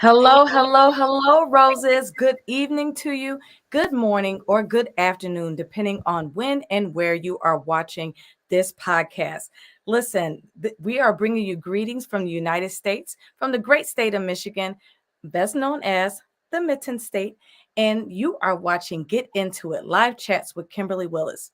Hello, roses. Good evening to you. Good morning or good afternoon, depending on when and where you are watching this podcast. Listen, we are bringing you greetings from the United States, from the great state of Michigan, best known as the Mitten State. And you are watching Get Into It live chats with Kimberly Willis.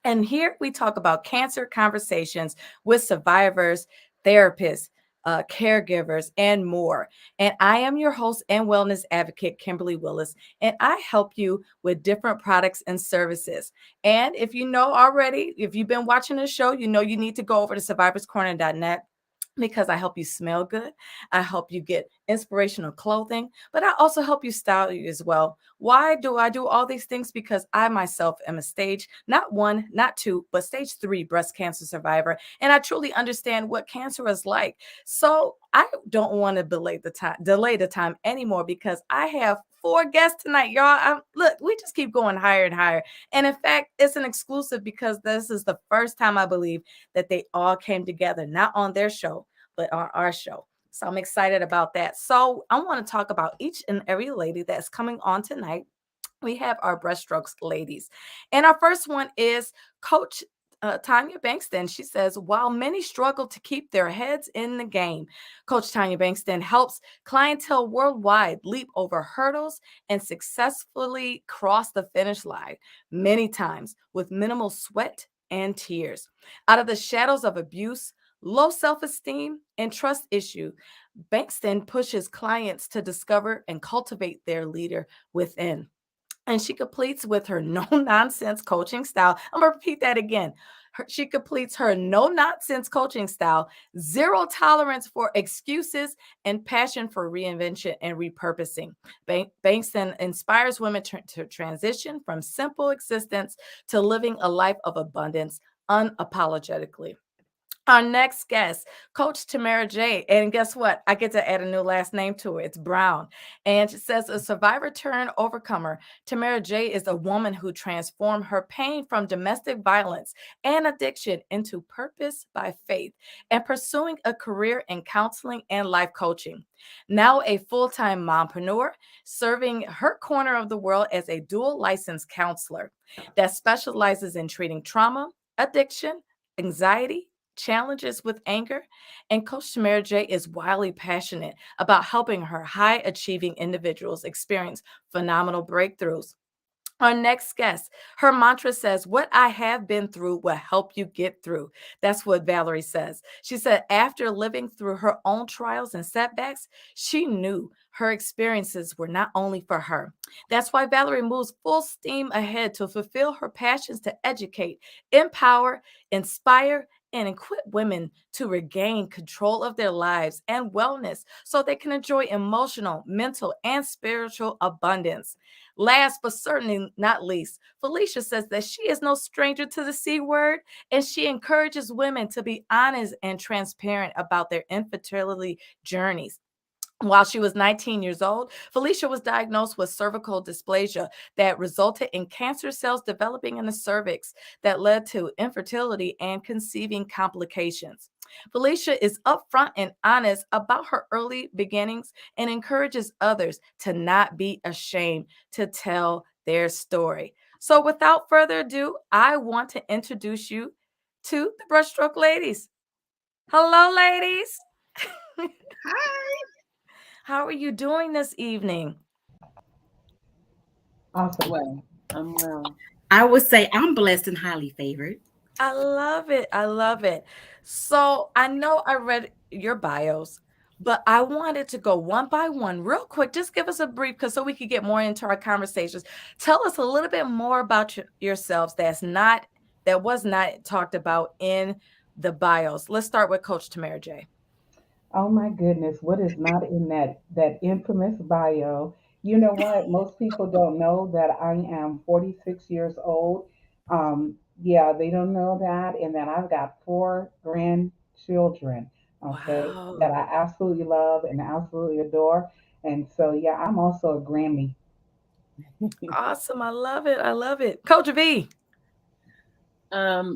And here we talk about cancer conversations with survivors, therapists, caregivers, and more. And I am your host and wellness advocate, Kimberly Willis, and I help you with different products and services. And if you know already, if you've been watching the show, you know you need to go over to survivorscorner.net because I help you smell good. I help you get inspirational clothing, but I also help you style you as well. Why do I do all these things? Because I myself am a stage, not one, not two, but stage 3 breast cancer survivor. And I truly understand what cancer is like. So I don't want to delay the time anymore because I have 4 guests tonight, y'all. Look, we just keep going higher and higher. And in fact, it's an exclusive because this is the first time I believe that they all came together, not on their show, but on our show. So I'm excited about that. So I want to talk about each and every lady that's coming on tonight. We have our Brushstrokes ladies. And our first one is Coach Tanya Bankston. She says, while many struggle to keep their heads in the game, Coach Tanya Bankston helps clientele worldwide leap over hurdles and successfully cross the finish line many times with minimal sweat and tears. Out of the shadows of abuse, low self esteem, and trust issue, Bankston pushes clients to discover and cultivate their leader within. And she completes with her no nonsense coaching style. I'm going to repeat that again. She completes her no nonsense coaching style, zero tolerance for excuses, and passion for reinvention and repurposing. Bankston inspires women to transition from simple existence to living a life of abundance unapologetically. Our next guest, Coach Tamara J. And guess what? I get to add a new last name to it. It's Brown. And it says a survivor turned overcomer. Tamara J is a woman who transformed her pain from domestic violence and addiction into purpose by faith and pursuing a career in counseling and life coaching. Now a full-time mompreneur, serving her corner of the world as a dual licensed counselor that specializes in treating trauma, addiction, anxiety, challenges with anger, and Coach Tamara J is wildly passionate about helping her high achieving individuals experience phenomenal breakthroughs. Our next guest, her mantra says, what I have been through will help you get through. That's what Valerie says. She said, after living through her own trials and setbacks, she knew her experiences were not only for her. That's why Valerie moves full steam ahead to fulfill her passions to educate, empower, inspire, and equip women to regain control of their lives and wellness so they can enjoy emotional, mental, and spiritual abundance. Last but certainly not least, Felicia says that she is no stranger to the C word, and she encourages women to be honest and transparent about their infertility journeys. While she was 19 years old, Felicia was diagnosed with cervical dysplasia that resulted in cancer cells developing in the cervix that led to infertility and conceiving complications. Felicia is upfront and honest about her early beginnings and encourages others to not be ashamed to tell their story. So, without further ado, I want to introduce you to the Brushstroke ladies. Hello, ladies. Hi. How are you doing this evening? Awesome. Well, I'm well. I would say I'm blessed and highly favored. I love it. I love it. So I know I read your bios, but I wanted to go one by one real quick. Just give us a brief because so we could get more into our conversations. Tell us a little bit more about yourselves that was not talked about in the bios. Let's start with Coach Tamara J. Oh my goodness, what is not in that infamous bio? You know what? Most people don't know that I am 46 years old. Yeah, they don't know that, and that I've got 4 grandchildren. Okay, that Wow. I absolutely love and absolutely adore. And so, yeah, I'm also a Grammy. Awesome. I love it. I love it. Coach V.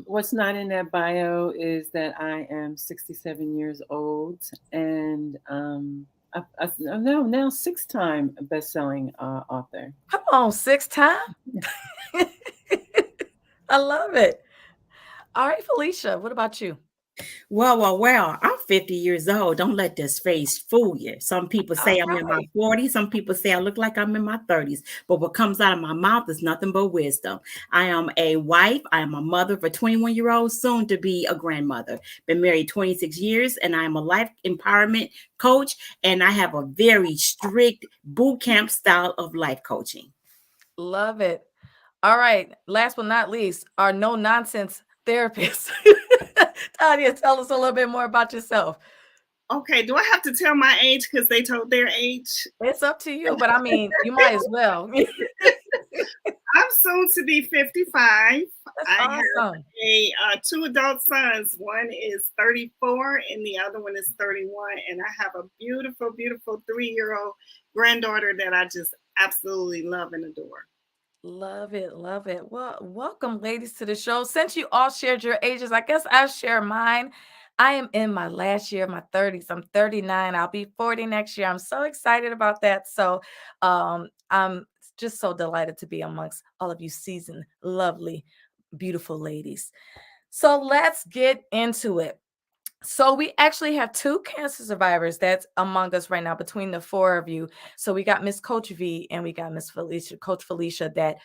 What's not in that bio is that I am 67 years old and now 6-time best-selling author. Come on, 6 time. I love it. All right, Felicia, what about you? Well. I'm 50 years old. Don't let this face fool you. Some people say All I'm in my right. 40s. Some people say I look like I'm in my 30s. But what comes out of my mouth is nothing but wisdom. I am a wife. I am a mother of a 21-year-old, soon to be a grandmother. Been married 26 years, and I am a life empowerment coach. And I have a very strict boot camp style of life coaching. Love it. All right. Last but not least, our no nonsense therapist. Tanya, tell us a little bit more about yourself. Okay, do I have to tell my age because they told their age? It's up to you, but I mean, you might as well. I'm soon to be 55. That's I have awesome. 2 adult sons. One is 34 and the other one is 31. And I have a beautiful, beautiful 3-year-old granddaughter that I just absolutely love and adore. Love it. Love it. Well, welcome, ladies, to the show. Since you all shared your ages, I guess I'll share mine. I am in my last year of my 30s. I'm 39. I'll be 40 next year. I'm so excited about that. So I'm just so delighted to be amongst all of you seasoned, lovely, beautiful ladies. So let's get into it. So we actually have 2 cancer survivors that's among us right now between the 4 of you. So we got Miss Coach V and we got Miss Felicia, Coach Felicia, that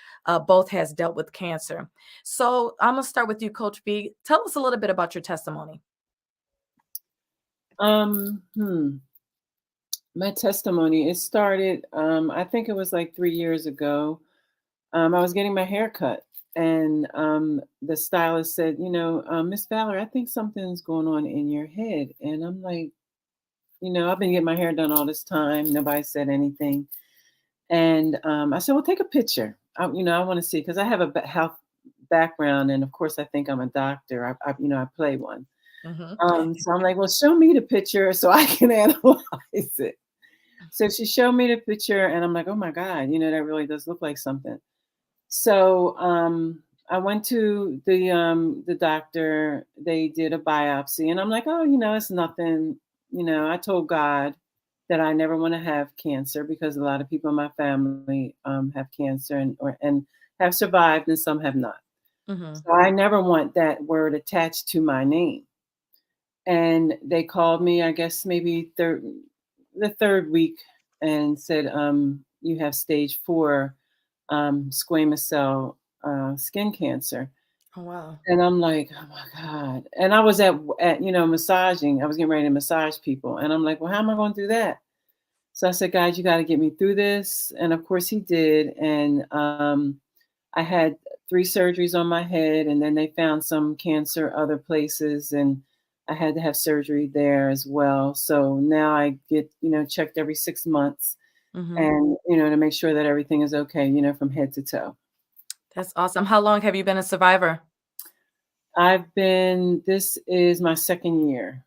both has dealt with cancer. So I'm gonna start with you, Coach V. Tell us a little bit about your testimony. My testimony, it started, I think it was like 3 years ago. I was getting my hair cut, and the stylist said, Miss Valerie, I think something's going on in your head. And I'm like, I've been getting my hair done all this time. Nobody said anything. And I said, well, take a picture. I want to see, because I have a health background. And of course, I think I'm a doctor. I play one. So I'm like, well, show me the picture so I can analyze it. So she showed me the picture, and I'm like, oh my God, that really does look like something. So I went to the doctor. They did a biopsy, and I'm like, oh, it's nothing. I told God that I never want to have cancer, because a lot of people in my family have cancer and have survived, and some have not. So I never want that word attached to my name. And they called me, I guess maybe the third week, and said, you have stage 4 squamous cell skin cancer. Oh, wow. And I'm like, oh my God. And I was at massaging. I was getting ready to massage people. And I'm like, well, how am I going to do that? So I said, guys, you got to get me through this. And of course he did. And I had 3 surgeries on my head, and then they found some cancer other places, and I had to have surgery there as well. So now I get, checked every 6 months, and, to make sure that everything is okay, from head to toe. That's awesome. How long have you been a survivor? This is my 2nd year.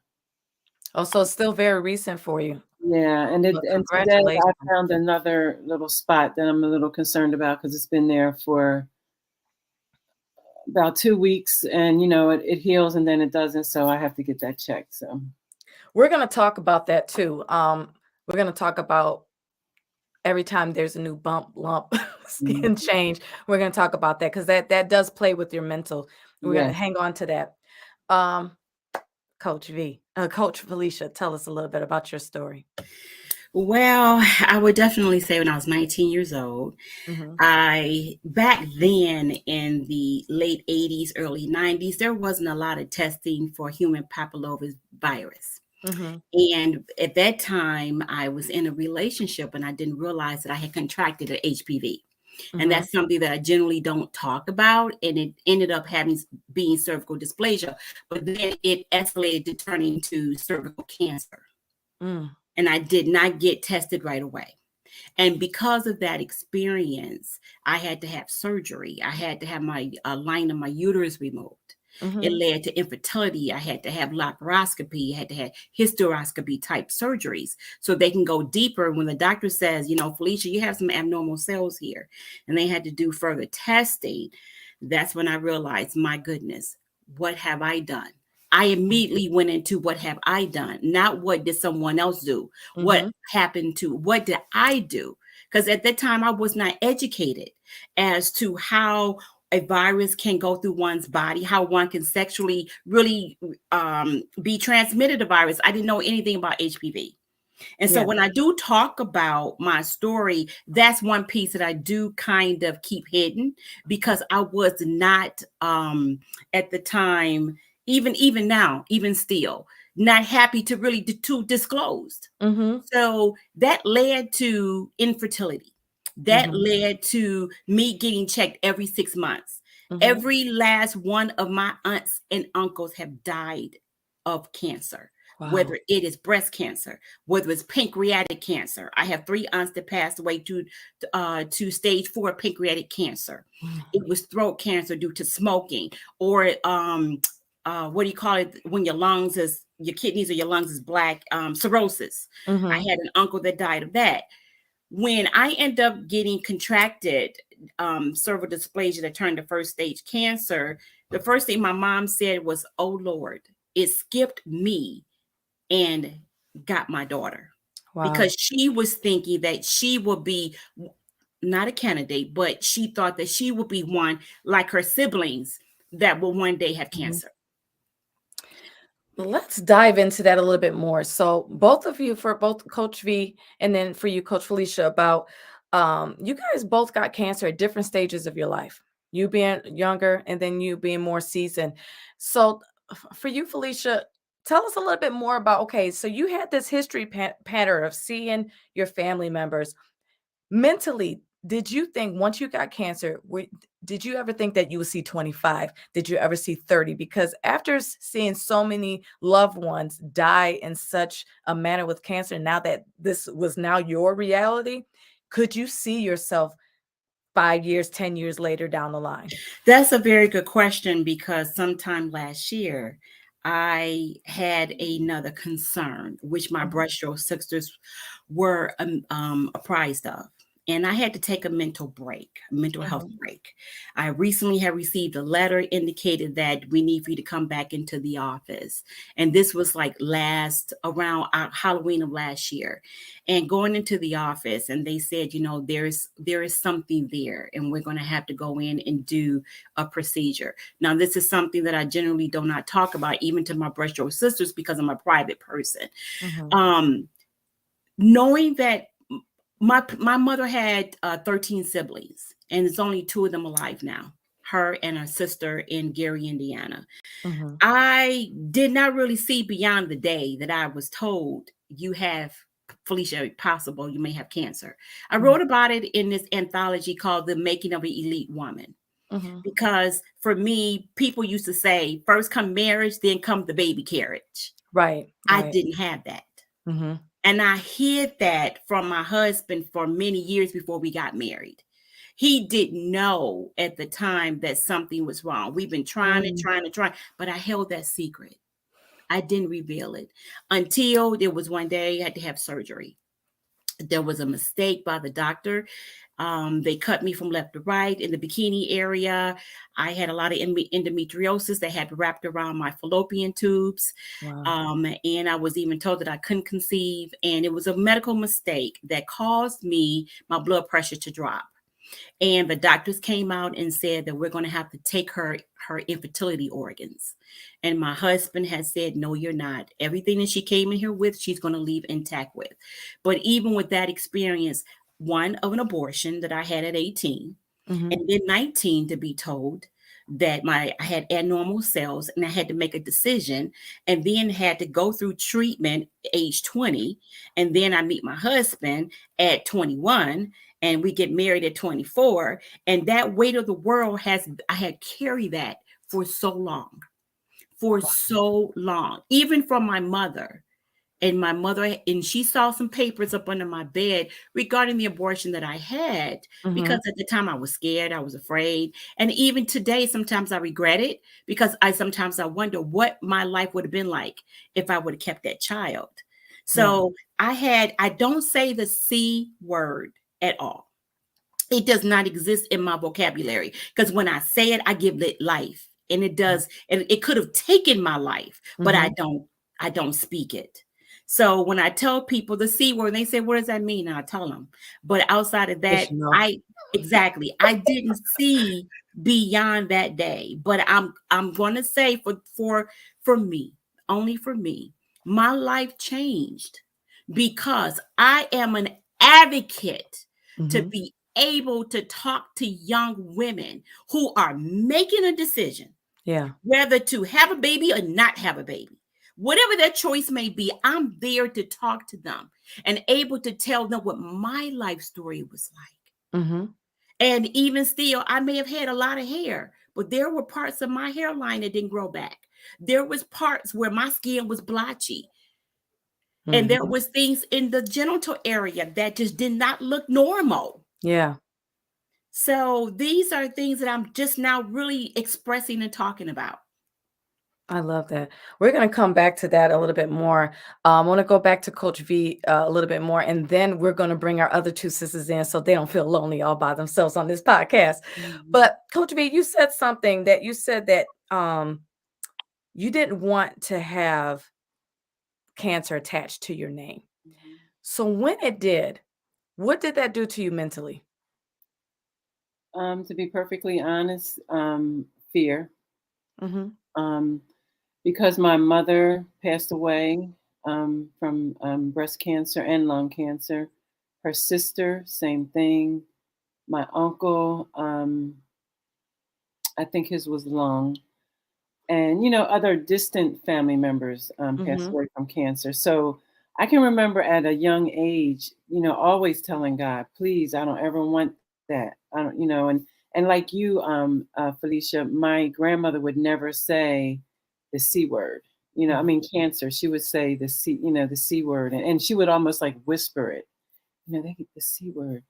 Oh, so it's still very recent for you. Yeah. And today I found another little spot that I'm a little concerned about, because it's been there for about 2 weeks, and it heals and then it doesn't, so I have to get that checked. So we're going to talk about that too. We're going to talk about every time there's a new bump, lump, skin change. We're going to talk about that, because that does play with your mental. We're going to hang on to that. Coach Felicia, tell us a little bit about your story. Well, I would definitely say when I was 19 years old, back then in the late 80s, early 90s, there wasn't a lot of testing for human papillomavirus virus. And at that time, I was in a relationship, and I didn't realize that I had contracted an HPV. And that's something that I generally don't talk about. And it ended up being cervical dysplasia, but then it escalated to turning to cervical cancer. And I did not get tested right away. And because of that experience, I had to have surgery. I had to have my line of my uterus removed. It led to infertility. I had to have laparoscopy. I had to have hysteroscopy type surgeries, so they can go deeper. When the doctor says, Felicia, you have some abnormal cells here, and they had to do further testing, that's when I realized, my goodness, what have I done? I immediately went into what have I done, not what did someone else do, what happened to, what did I do? Because at that time I was not educated as to how a virus can go through one's body, how one can sexually really be transmitted a virus. I didn't know anything about HPV. And so when I do talk about my story, that's one piece that I do kind of keep hidden, because I was not at the time, even now, even still, not happy to really to disclose. So that led to infertility. That led to me getting checked every 6 months. Every last one of my aunts and uncles have died of cancer. Wow. Whether it is breast cancer, whether it's pancreatic cancer. I have 3 aunts that passed away to stage 4 pancreatic cancer. It was throat cancer due to smoking, or what do you call it when your kidneys or your lungs is black? Cirrhosis. I had an uncle that died of that. When I end up getting contracted cervical dysplasia that turned to first stage cancer, the first thing my mom said was, "Oh Lord, it skipped me and got my daughter." Wow. Because she was thinking that she would be not a candidate, but she thought that she would be one like her siblings that will one day have cancer. Let's dive into that a little bit more. So both of you, for both Coach V and then for you, Coach Felicia, about you guys both got cancer at different stages of your life. You being younger and then you being more seasoned. So for you, Felicia, tell us a little bit more about, okay, so you had this history pattern of seeing your family members. Mentally, did you think once you got cancer, did you ever think that you would see 25? Did you ever see 30? Because after seeing so many loved ones die in such a manner with cancer, now that this was now your reality, could you see yourself 5 years, 10 years later down the line? That's a very good question, because sometime last year, I had another concern, which my Brushstrokes sisters were apprised of. And I had to take a mental health break. I recently have received a letter indicated that we need for you to come back into the office. And this was like around Halloween of last year. And going into the office, and they said, there is something there, and we're going to have to go in and do a procedure. Now, this is something that I generally do not talk about, even to my Brushstrokes sisters, because I'm a private person. Knowing that my mother had 13 siblings, and it's only 2 of them alive now, her and her sister in Gary, Indiana. I did not really see beyond the day that I was told, you have, Felicia, possible you may have cancer. I wrote about it in this anthology called The Making of an Elite Woman. Because for me, people used to say, first come marriage, then come the baby carriage. Right. I didn't have that. And I hid that from my husband for many years before we got married. He didn't know at the time that something was wrong. We've been trying, but I held that secret. I didn't reveal it until there was one day I had to have surgery. There was a mistake by the doctor. They cut me from left to right in the bikini area. I had a lot of endometriosis that had wrapped around my fallopian tubes. Wow. And I was even told that I couldn't conceive. And it was a medical mistake that caused my blood pressure to drop. And the doctors came out and said that we're going to have to take her infertility organs. And my husband has said, no, you're not. Everything that she came in here with, she's going to leave intact with. But even with that experience, one of an abortion that I had at 18, and then 19 to be told that I had abnormal cells, and I had to make a decision, and then had to go through treatment age 20. And then I meet my husband at 21, and we get married at 24. And that weight of the world I had carried that for so long, even from my mother. And she saw some papers up under my bed regarding the abortion that I had, because at the time I was scared, I was afraid. And even today, sometimes I regret it, because sometimes I wonder what my life would have been like if I would have kept that child. So I don't say the C word at all. It does not exist in my vocabulary, because when I say it, I give it life. and it does, and it could have taken my life, but I don't speak it. So when I tell people the C word, they say, what does that mean? And I tell them. But outside of that, I didn't see beyond that day. But I'm going to say for me, only for me, my life changed because I am an advocate to be able to talk to young women who are making a decision, whether to have a baby or not have a baby. Whatever their choice may be, I'm there to talk to them and able to tell them what my life story was like. And even still, I may have had a lot of hair, but there were parts of my hairline that didn't grow back. There was parts where my skin was blotchy. And there was things in the genital area that just did not look normal. Yeah. So these are things that I'm just now really expressing and talking about. I love that. We're going to come back to that a little bit more. I want to go back to Coach V a little bit more, and then we're going to bring our other two sisters in so they don't feel lonely all by themselves on this podcast. But Coach V, you said something that you said that you didn't want to have cancer attached to your name. So when it did, what did that do to you mentally? To be perfectly honest, fear. Because my mother passed away from breast cancer and lung cancer. Her sister, same thing. My uncle, I think his was lung. And, other distant family members passed away from cancer. So I can remember at a young age, always telling God, please, I don't ever want that. I don't, and like you, Felicia, my grandmother would never say the C word, cancer. She would say the C word. And she would almost like whisper it, they get the C word.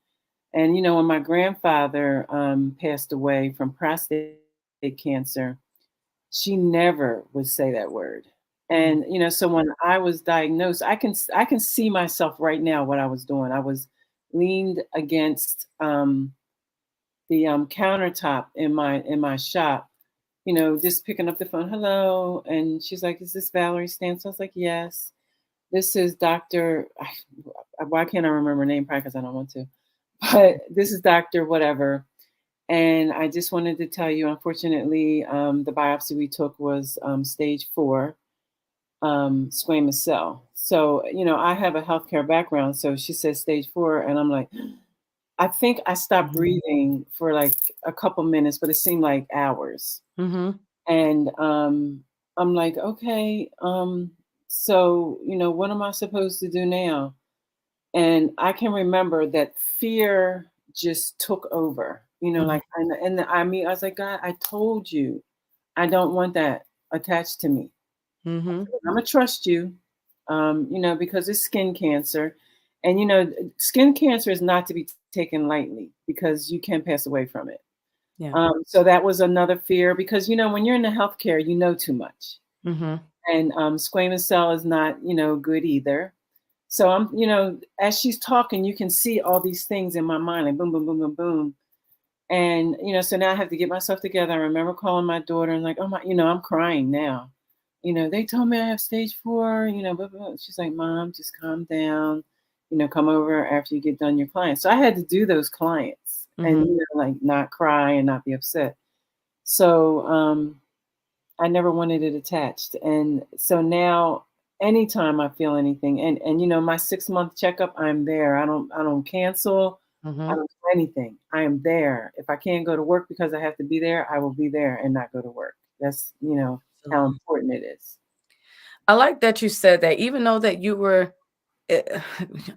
And, when my grandfather passed away from prostate cancer, she never would say that word. And, so when I was diagnosed, I can see myself right now, what I was doing. I was leaned against the countertop in my shop, just picking up the phone. Hello. And she's like, is this Valerie Stantz? I was like, yes. This is Dr. Why can't I remember her name? Probably because I don't want to. But this is Dr. whatever. And I just wanted to tell you, unfortunately, the biopsy we took was stage 4 squamous cell. So, I have a healthcare background. So she said stage 4. And I'm like, I think I stopped breathing for like a couple minutes, but it seemed like hours. And I'm like, okay, so, what am I supposed to do now? And I can remember that fear just took over, like, I was like, God, I told you, I don't want that attached to me. I'm gonna trust you, because it's skin cancer. And, skin cancer is not to be taken lightly because you can pass away from it. Yeah. So that was another fear because, when you're in the healthcare, you know too much. And squamous cell is not, good either. So I'm, as she's talking, you can see all these things in my mind, like boom, boom, boom, boom, boom. And, so now I have to get myself together. I remember calling my daughter and like, oh my, I'm crying now. They told me I have stage 4, blah, blah, blah. She's like, Mom, just calm down, come over after you get done your clients. So I had to do those clients and, like not cry and not be upset. So I never wanted it attached. And so now anytime I feel anything and my 6-month checkup, I'm there. I don't cancel. I don't do anything. I am there. If I can't go to work because I have to be there, I will be there and not go to work. That's, how important it is. I like that you said that, even though that you were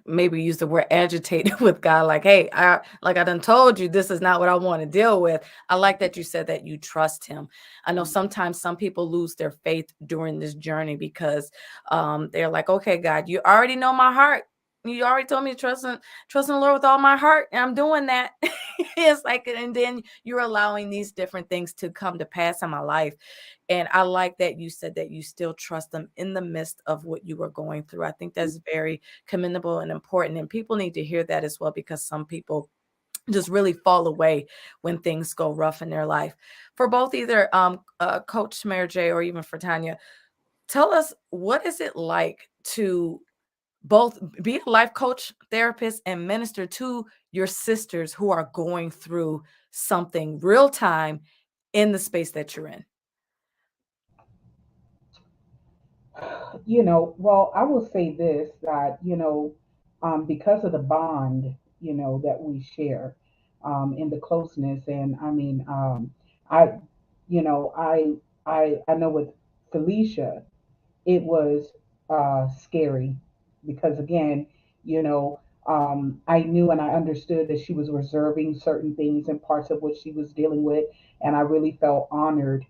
maybe use the word agitated with God, like, hey, I done told you this is not what I want to deal with. I like that you said that you trust him. I know sometimes some people lose their faith during this journey because they're like, okay, God, you already know my heart. You already told me to trust in the Lord with all my heart, and I'm doing that. It's like, and then you're allowing these different things to come to pass in my life. And I like that you said that you still trust them in the midst of what you were going through. I think that's very commendable and important. And people need to hear that as well, because some people just really fall away when things go rough in their life. For both either Coach Mary J or even for Tanya, tell us, what is it like to both be a life coach, therapist, and minister to your sisters who are going through something real time in the space that you're in? Well, I will say this, that, because of the bond, that we share, in the closeness. And I mean, I, you know, I know with Felicia, it was scary, because again, you know, I knew and I understood that she was reserving certain things and parts of what she was dealing with, and I really felt honored,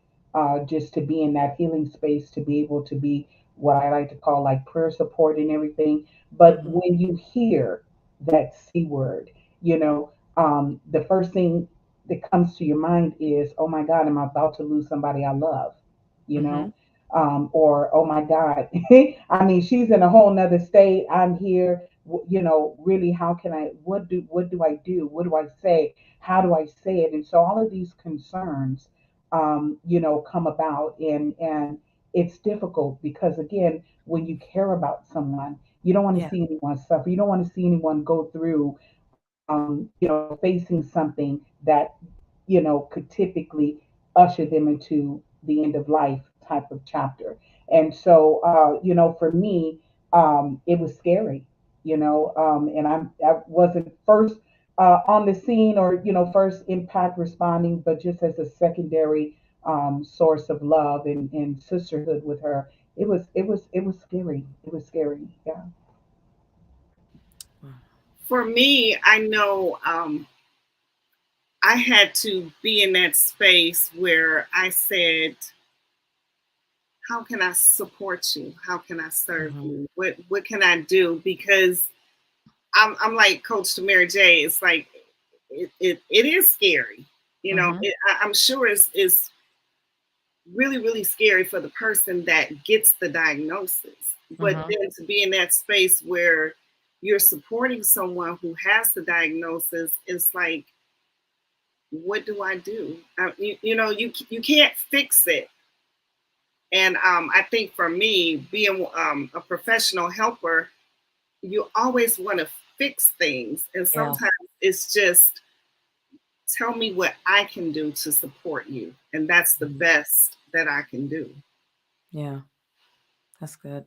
just to be in that healing space, to be able to be what I like to call like prayer support and everything. But Mhm. when you hear that C word, the first thing that comes to your mind is, oh my God, am I about to lose somebody I love? You Mhm. know, or oh my God, I mean, she's in a whole nother state. I'm here. Really, how can I? What do I do? What do I say? How do I say it? And so all of these concerns, come about, and it's difficult, because again, when you care about someone, you don't want to Yeah. see anyone suffer. You don't want to see anyone go through, facing something that, could typically usher them into the end of life type of chapter. And so, for me, it was scary, and I wasn't first on the scene, or, first impact responding, but just as a secondary source of love and sisterhood with her. It was scary. It was scary. Yeah. For me, I know I had to be in that space where I said, how can I support you? How can I serve Mhm. you? What can I do? Because I'm like Coach to Mary J. It's like it is scary. Mhm. I'm sure it's really, really scary for the person that gets the diagnosis. But Mhm. then to be in that space where you're supporting someone who has the diagnosis, it's like, what do I do? You can't fix it. And I think for me, being a professional helper, you always want to fix things. And Yeah. sometimes it's just, tell me what I can do to support you. And that's the Mhm. best that I can do. Yeah. That's good.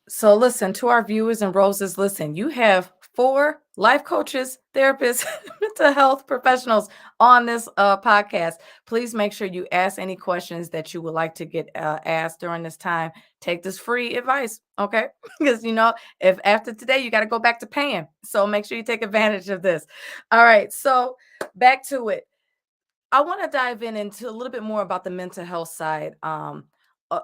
So listen, to our viewers and roses, listen, you have 4 life coaches, therapists, mental health professionals on this podcast. Please make sure you ask any questions that you would like to get asked during this time. Take this free advice, okay? Because if after today you got to go back to paying, so make sure you take advantage of this. All right, so back to it. I want to dive into a little bit more about the mental health side,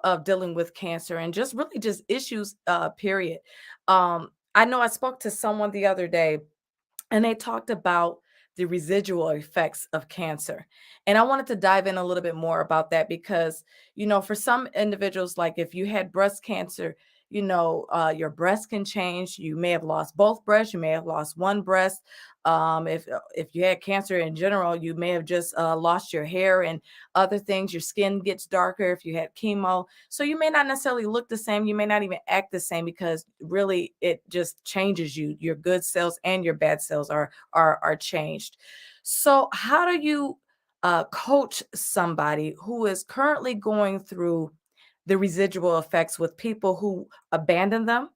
of dealing with cancer, and just really just issues, period. I know I spoke to someone the other day, and they talked about the residual effects of cancer. And I wanted to dive in a little bit more about that because, for some individuals, like if you had breast cancer, your breast can change. You may have lost both breasts. You may have lost one breast. If you had cancer in general, you may have just lost your hair and other things. Your skin gets darker if you had chemo. So you may not necessarily look the same. You may not even act the same because really it just changes you. Your good cells and your bad cells are changed. So how do you coach somebody who is currently going through the residual effects with people who abandon them,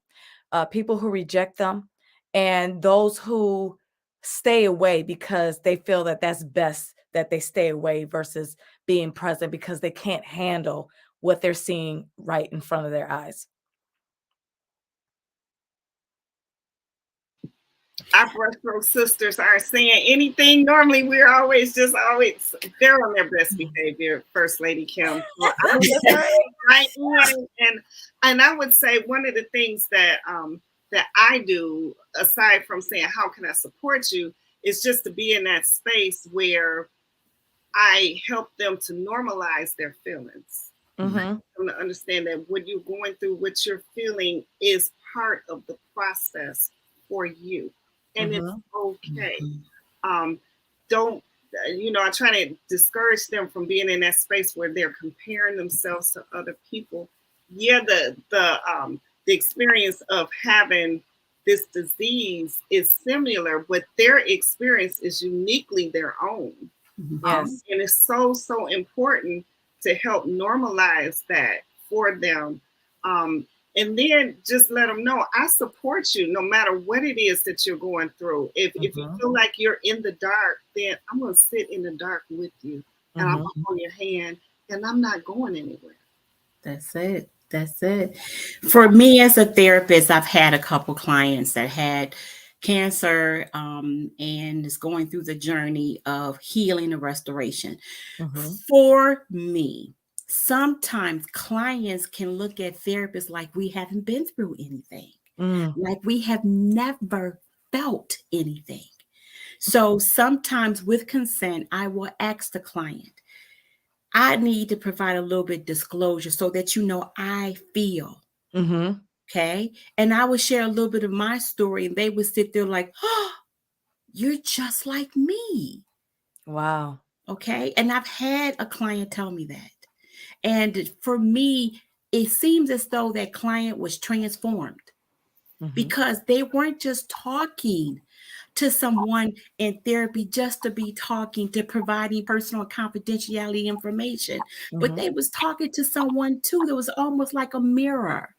people who reject them, and those who stay away because they feel that that's best that they stay away versus being present because they can't handle what they're seeing right in front of their eyes? Our Brushstroke sisters aren't saying anything. Normally, we're always they're on their best behavior, First Lady Kim. So I'm That's right. right in, and I would say one of the things that I do, aside from saying how can I support you, is just to be in that space where I help them to normalize their feelings. Mm-hmm. Them to understand that what you're going through, what you're feeling, is part of the process for you, and it's Mm-hmm. okay. Don't, I try to discourage them from being in that space where they're comparing themselves to other people. Yeah, the experience of having this disease is similar, but their experience is uniquely their own. Yes. And it's so important to help normalize that for them. And then just let them know I support you no matter what it is that you're going through. If you feel like you're in the dark, then I'm going to sit in the dark with you and I'm going to hold your hand and I'm not going anywhere. That's it. That's it. For me as a therapist, I've had a couple clients that had cancer and is going through the journey of healing and restoration. For me, sometimes clients can look at therapists like we haven't been through anything, like we have never felt anything. So sometimes with consent, I will ask the client, I need to provide a little bit disclosure so that I feel. Okay. And I would share a little bit of my story and they would sit there like, oh, you're just like me. Wow. Okay. And I've had a client tell me that. And for me, it seems as though that client was transformed because they weren't just talking to someone in therapy just to be talking, to providing personal confidentiality information, but they was talking to someone too that was almost like a mirror.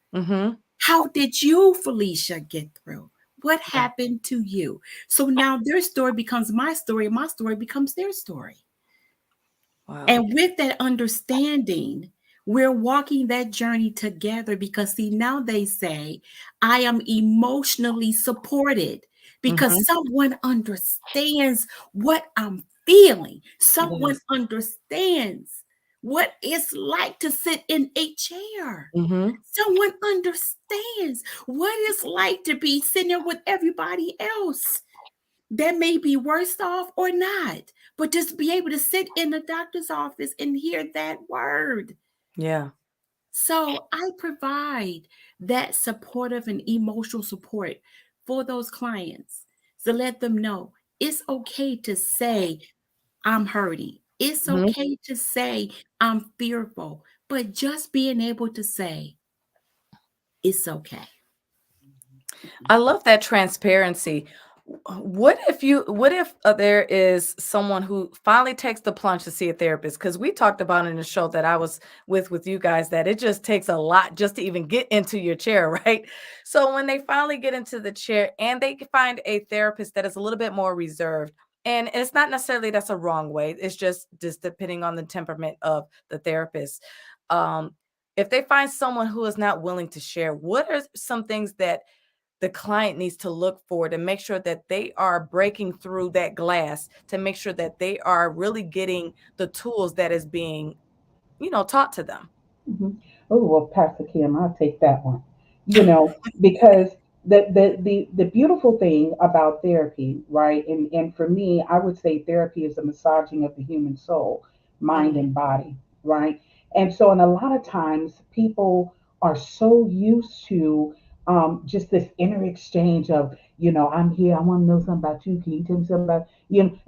How did you, Felicia, get through? What happened to you? So now their story becomes my story, and my story becomes their story. Wow. And with that understanding, we're walking that journey together because, see, now they say, I am emotionally supported because someone understands what I'm feeling. Someone understands what it's like to sit in a chair. Someone understands what it's like to be sitting there with everybody else that may be worse off or not, but just be able to sit in the doctor's office and hear that word. Yeah. So I provide that supportive and emotional support for those clients to let them know it's okay to say, I'm hurting. It's okay to say, I'm fearful, but just being able to say, it's okay. I love that transparency. What if there is someone who finally takes the plunge to see a therapist? Because we talked about in the show that I was with you guys that it just takes a lot just to even get into your chair, right? So when they finally get into the chair and they find a therapist that is a little bit more reserved, and it's not necessarily that's a wrong way, it's just depending on the temperament of the therapist. If they find someone who is not willing to share, what are some things that the client needs to look for to make sure that they are breaking through that glass, to make sure that they are really getting the tools that is being, taught to them? Oh, well, Pastor Kim, I'll take that one. Because the beautiful thing about therapy, right? And for me, I would say therapy is a massaging of the human soul, mind and body, right? And so, and a lot of times people are so used to just this inner exchange of, I'm here, I want to know something about you. Can you tell me something about,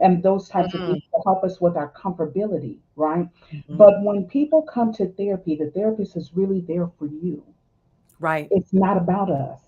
and those types of things to help us with our comfortability, right? But when people come to therapy, the therapist is really there for you. Right. It's not about us.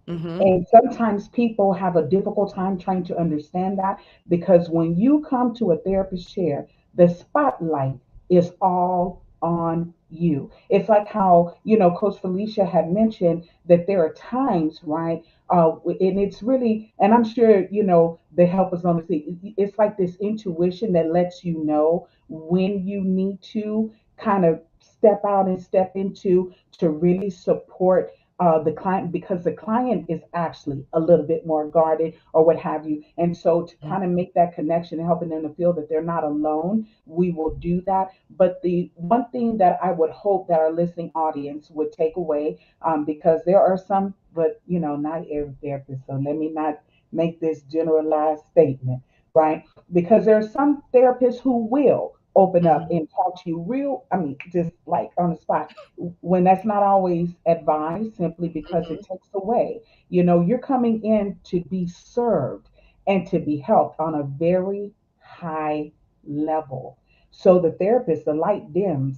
And sometimes people have a difficult time trying to understand that because when you come to a therapist chair, the spotlight is all on you. It's like how, Coach Felicia had mentioned that there are times, right? And it's really, and I'm sure, the helpers on the seat, it's like this intuition that lets you know when you need to kind of step out and step into to really support the client because the client is actually a little bit more guarded or what have you. And so to kind of make that connection and helping them to feel that they're not alone, we will do that. But the one thing that I would hope that our listening audience would take away, because there are some, but not every therapist. So let me not make this generalized statement, right? Because there are some therapists who will open up and talk to you just like on the spot when that's not always advised simply because it takes away. You're coming in to be served. and to be helped on a very high level. So the therapist, the light dims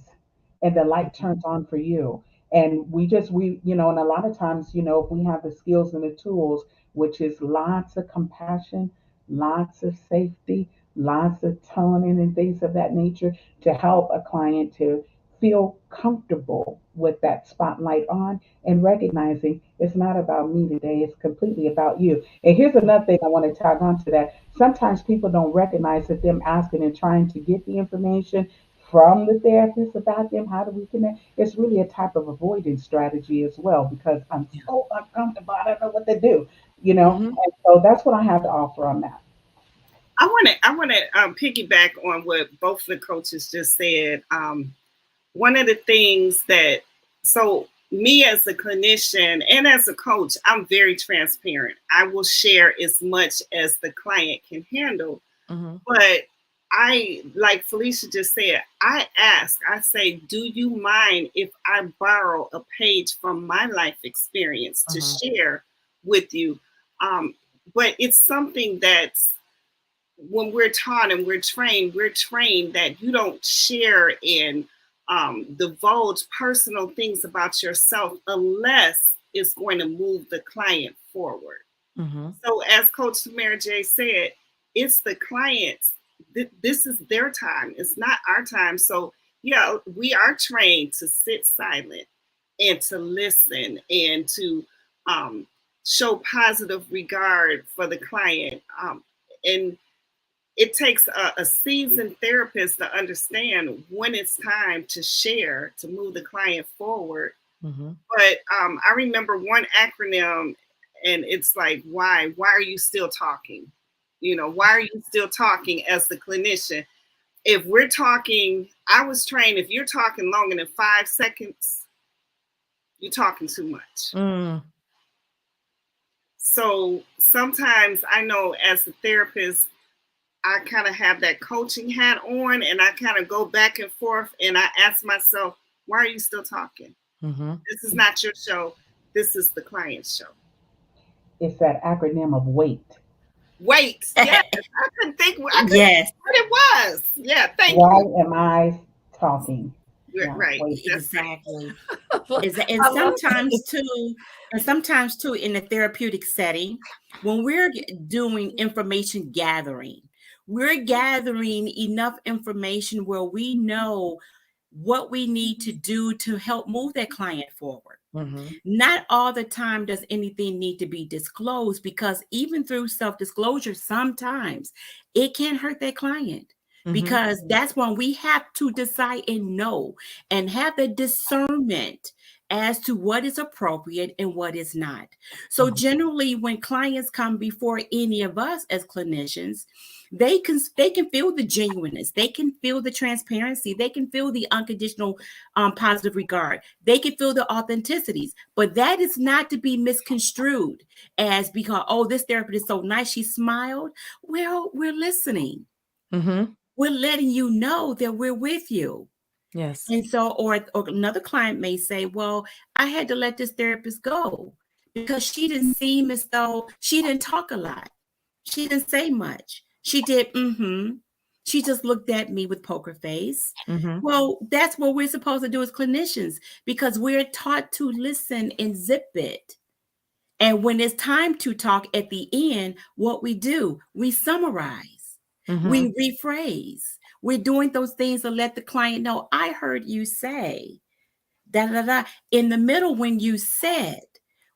and the light turns on for you. And and a lot of times, if we have the skills and the tools, which is lots of compassion, lots of safety, lots of toning and things of that nature to help a client to feel comfortable with that spotlight on and recognizing it's not about me today, it's completely about you. And here's another thing I want to tag on to that. Sometimes people don't recognize that them asking and trying to get the information from the therapist about them, how do we connect? It's really a type of avoidance strategy as well because I'm so uncomfortable, I don't know what to do, Mm-hmm. And so that's what I have to offer on that. I want to piggyback on what both the coaches just said. One of the things that, so me as a clinician and as a coach, I'm very transparent. I will share as much as the client can handle. Mm-hmm. But I, like Felicia just said, I say, do you mind if I borrow a page from my life experience to share with you? But it's something that's, when we're taught and we're trained that you don't share and divulge personal things about yourself unless it's going to move the client forward. Mm-hmm. So as Coach Tamara J said, it's the clients. This is their time. It's not our time. So yeah, we are trained to sit silent and to listen and to show positive regard for the client. And it takes a seasoned therapist to understand when it's time to share, to move the client forward. Mm-hmm. But I remember one acronym, and it's like, why are you still talking? Why are you still talking as the clinician? If we're talking, I was trained, if you're talking longer than 5 seconds, you're talking too much. Mm. So sometimes I know as a therapist, I kind of have that coaching hat on and I kind of go back and forth and I ask myself, why are you still talking? Mm-hmm. This is not your show. This is the client's show. It's that acronym of WAIT. Wait, yes, I couldn't think what it was. Yeah, thank Why you. am I talking? Yeah, right. Exactly. And sometimes too in the therapeutic setting, when we're doing information gathering, we're gathering enough information where we know what we need to do to help move that client forward. Mm-hmm. Not all the time does anything need to be disclosed, because even through self-disclosure, sometimes it can hurt that client. Mm-hmm. Because that's when we have to decide and know and have the discernment as to what is appropriate and what is not. So generally, when clients come before any of us as clinicians, they can feel the genuineness, they can feel the transparency, they can feel the unconditional positive regard, they can feel the authenticities, but that is not to be misconstrued as because, oh, this therapist is so nice, she smiled. Well, we're listening. Mm-hmm. We're letting you know that we're with you. Yes. And so, or another client may say, well, I had to let this therapist go because she didn't seem as though she didn't talk a lot. She didn't say much. She did, She just looked at me with poker face. Mm-hmm. Well, that's what we're supposed to do as clinicians, because we're taught to listen and zip it. And when it's time to talk at the end, what we do, we summarize. Mm-hmm. We rephrase. We're doing those things to let the client know, I heard you say, da da da. In the middle, when you said,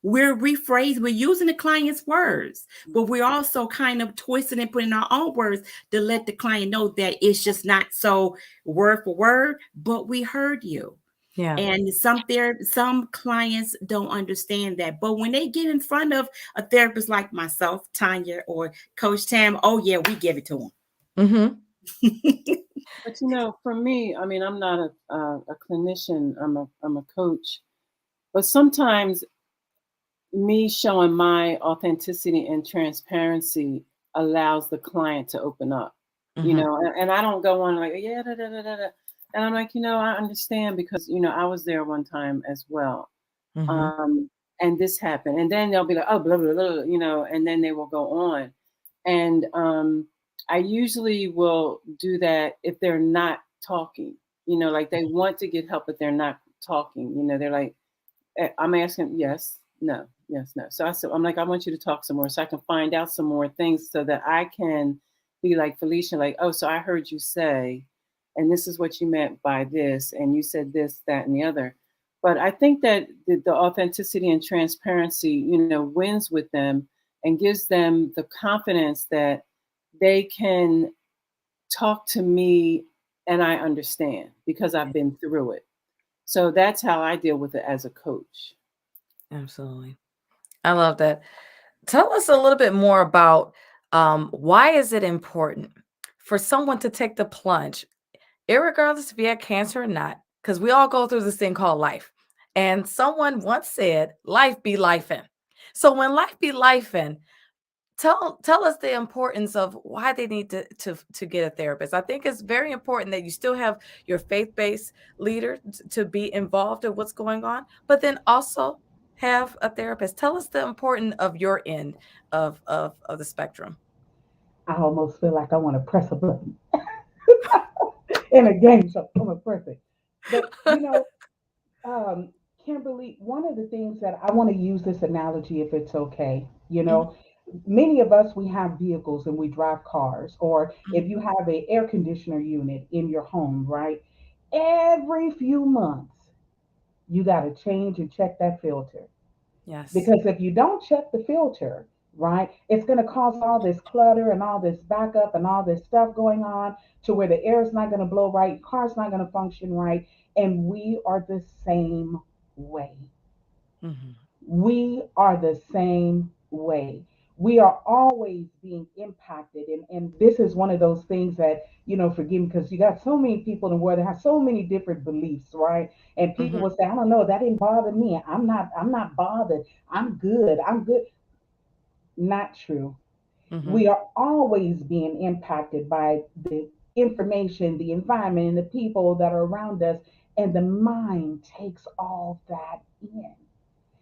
we're rephrasing, we're using the client's words, but we're also kind of twisting and putting our own words to let the client know that it's just not so word for word, but we heard you. Yeah. And some clients don't understand that. But when they get in front of a therapist like myself, Tanya, or Coach Tam, oh yeah, we give it to them. Mm-hmm. But for me, I mean, I'm not a clinician. I'm a coach. But sometimes me showing my authenticity and transparency allows the client to open up. Mm-hmm. And I don't go on like, yeah, da, da, da, da, da. And I'm like, I understand because, I was there one time as well. Mm-hmm. And this happened. And then they'll be like, oh, blah, blah, blah, and then they will go on. And I usually will do that if they're not talking, like they want to get help, but they're not talking. They're like, I'm asking, yes, no, yes, no. So I'm like, I want you to talk some more so I can find out some more things so that I can be like Felicia, like, oh, so I heard you say, and this is what you meant by this, and you said this, that, and the other. But I think that the authenticity and transparency, wins with them and gives them the confidence that they can talk to me and I understand because I've been through it. So that's how I deal with it as a coach. Absolutely. I love that. Tell us a little bit more about why is it important for someone to take the plunge, irregardless if you had cancer or not, because we all go through this thing called life. And someone once said, life be lifing. So when life be lifing, tell us the importance of why they need to get a therapist. I think it's very important that you still have your faith-based leader to be involved in what's going on, but then also have a therapist. Tell us the importance of your end of the spectrum. I almost feel like I want to press a button in a game show. I'm gonna press it. But um, Kimberly, one of the things that I want to use this analogy, if it's okay, Mhm, many of us, we have vehicles and we drive cars, or if mhm. you have an air conditioner unit in your home, right? Every few months, you got to change and check that filter. Yes. Because if you don't check the filter, right, it's going to cause all this clutter and all this backup and all this stuff going on to where the air is not going to blow right, car's not going to function right. And we are the same way. Mhm. We are the same way. We are always being impacted. And this is one of those things that, forgive me, because you got so many people in the world that have so many different beliefs, right? And people Mhm. will say, I don't know, that didn't bother me. I'm not bothered. I'm good. I'm good. Not true. Mhm. We are always being impacted by the information, the environment, and the people that are around us. And the mind takes all that in.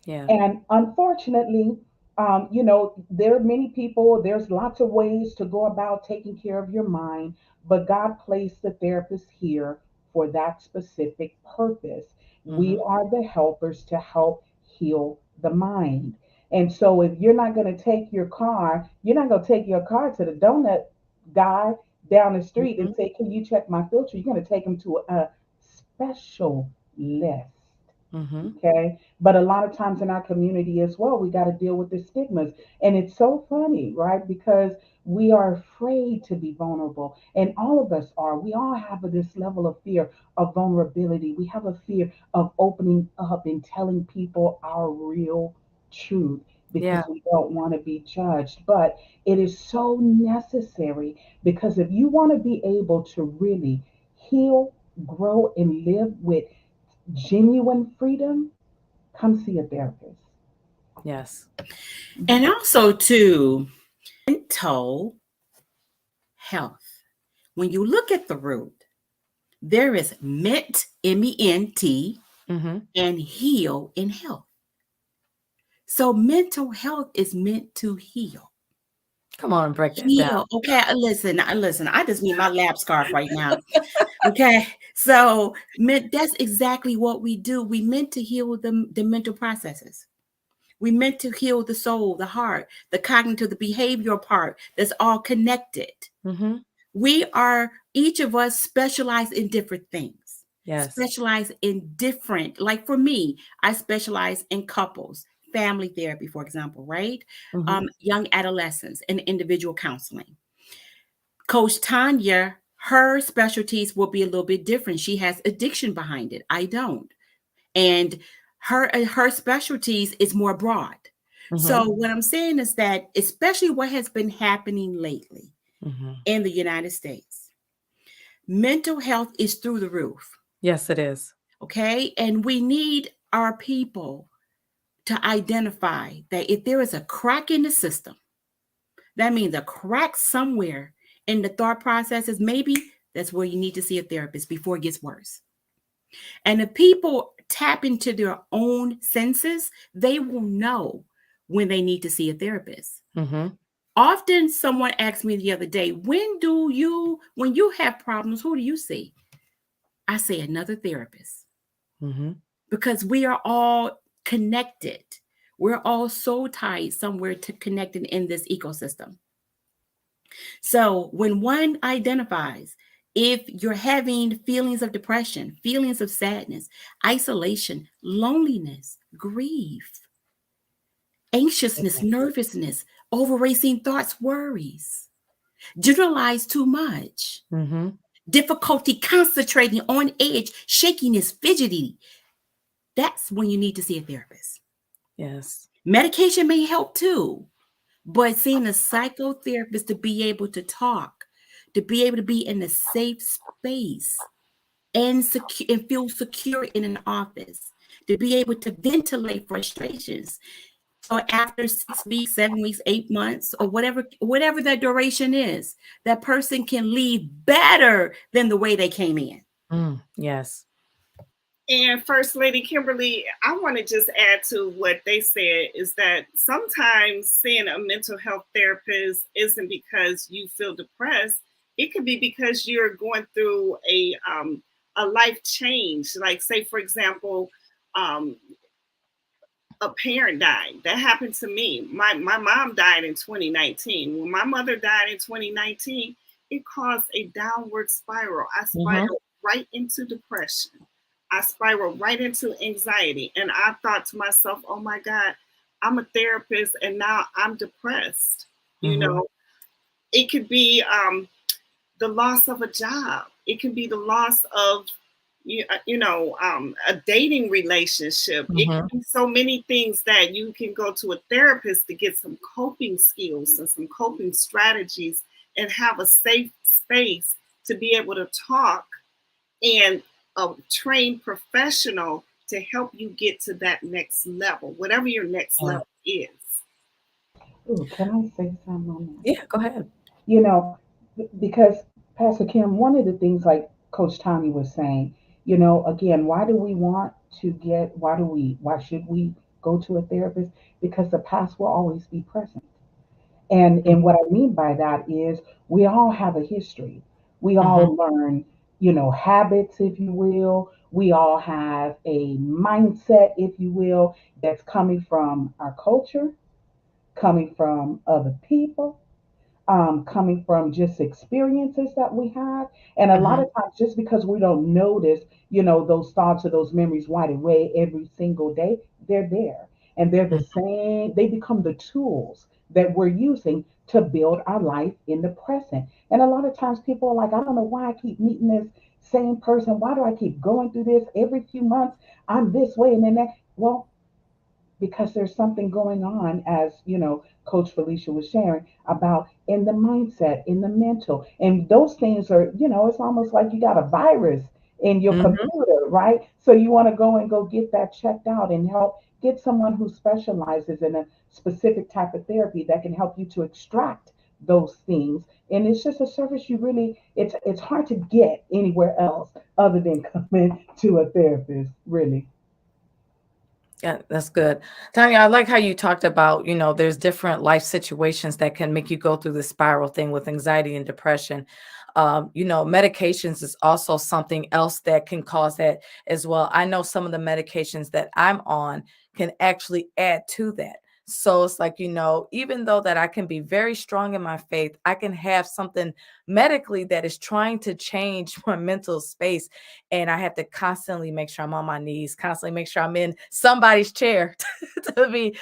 Yeah. And unfortunately, there are many people, there's lots of ways to go about taking care of your mind, but God placed the therapist here for that specific purpose. We Mhm. are the helpers to help heal the mind. And so if you're not going to take your car, you're not going to take your car to the donut guy down the street and Mhm. say, can you check my filter? You're going to take him to a specialist. Mhm. Okay. But a lot of times in our community as well, we got to deal with the stigmas. And it's so funny, right? Because we are afraid to be vulnerable. And all of us are. We all have this level of fear of vulnerability. We have a fear of opening up and telling people our real truth Yeah. because we don't want to be judged. But it is so necessary because if you want to be able to really heal, grow, and live with genuine freedom, come see a therapist. Yes. And also, too, mental health. When you look at the root, there is ment, MENT, Mhm. and heal in health. So mental health is meant to heal. Come on and break that down. Heal. Okay, listen. I just need my lap scarf right now. Okay, so that's exactly what we do. We meant to heal the mental processes. We meant to heal the soul, the heart, the cognitive, the behavioral part. That's all connected. Mhm. We are, each of us specialize in different things, Yes. specialize in different, like for me, I specialize in couples, family therapy, for example, right? Mhm. Young adolescents and individual counseling. Coach Tanya, her specialties will be a little bit different. She has addiction behind it. I don't. And her specialties is more broad. So Mhm. what I'm saying is that, especially what has been happening lately Mhm. in the United States, mental health is through the roof. Yes, it is. Okay. And we need our people to identify that if there is a crack in the system, that means a crack somewhere in the thought processes, maybe that's where you need to see a therapist before it gets worse. And if people tap into their own senses, they will know when they need to see a therapist. Mhm. Often someone asked me the other day, when you have problems, who do you see? I say another therapist. Mm-hmm. Because we are all connected. We're all so tied somewhere to connecting in this ecosystem. So when one identifies, if you're having feelings of depression, feelings of sadness, isolation, loneliness, grief, anxiousness, nervousness, over racing thoughts, worries, generalize too much, Mm-hmm. difficulty concentrating, on edge, shakiness, fidgety, that's when you need to see a therapist. Yes. Medication may help too, but seeing a psychotherapist to be able to talk, to be able to be in a safe space and and feel secure in an office, to be able to ventilate frustrations. So after 6 weeks, 7 weeks, 8 months, or whatever that duration is, that person can leave better than the way they came in. Yes. And First Lady Kimberly, I want to just add to what they said is that sometimes seeing a mental health therapist isn't because you feel depressed. It could be because you're going through a life change. Like, say, for example, um, a parent died. That happened to me. My mom died in 2019. When my mother died in 2019, it caused a downward spiral. I spiraled right into depression. I spiraled right into anxiety. And I thought to myself, oh my God, I'm a therapist and now I'm depressed. You know, it could be the loss of a job. It can be the loss of, a dating relationship. It can be so many things that you can go to a therapist to get some coping skills and some coping strategies and have a safe space to be able to talk and a trained professional to help you get to that next level, whatever your next level is. Ooh, can I say something on that? Yeah, go ahead. You know, because Pastor Kim, one of the things like Coach Tommy was saying, again, why do we want to get, why should we go to a therapist? Because the past will always be present. And what I mean by that is we all have a history. We all learn, habits, if you will. We all have a mindset, if you will, that's coming from our culture, coming from other people, coming from just experiences that we have. And a lot of times, just because we don't notice, those thoughts or those memories right away every single day, they're there. And they're the same, they become the tools that we're using to build our life in the present. And a lot of times people are like, I don't know why I keep meeting this same person. Why do I keep going through this every few months? I'm this way and then that. Well, because there's something going on, as Coach Felicia was sharing about in the mindset, in the mental, and those things are, it's almost like you got a virus in your computer, right? So you want to go and go get that checked out and help get someone who specializes in a specific type of therapy that can help you to extract those things. And it's just a service you really, it's hard to get anywhere else other than coming to a therapist, really. Yeah, that's good. Tanya, I like how you talked about, there's different life situations that can make you go through the spiral thing with anxiety and depression. Medications is also something else that can cause that as well. I know some of the medications that I'm on can actually add to that. So it's like, even though that I can be very strong in my faith, I can have something medically that is trying to change my mental space. And I have to constantly make sure I'm on my knees, constantly make sure I'm in somebody's chair to be,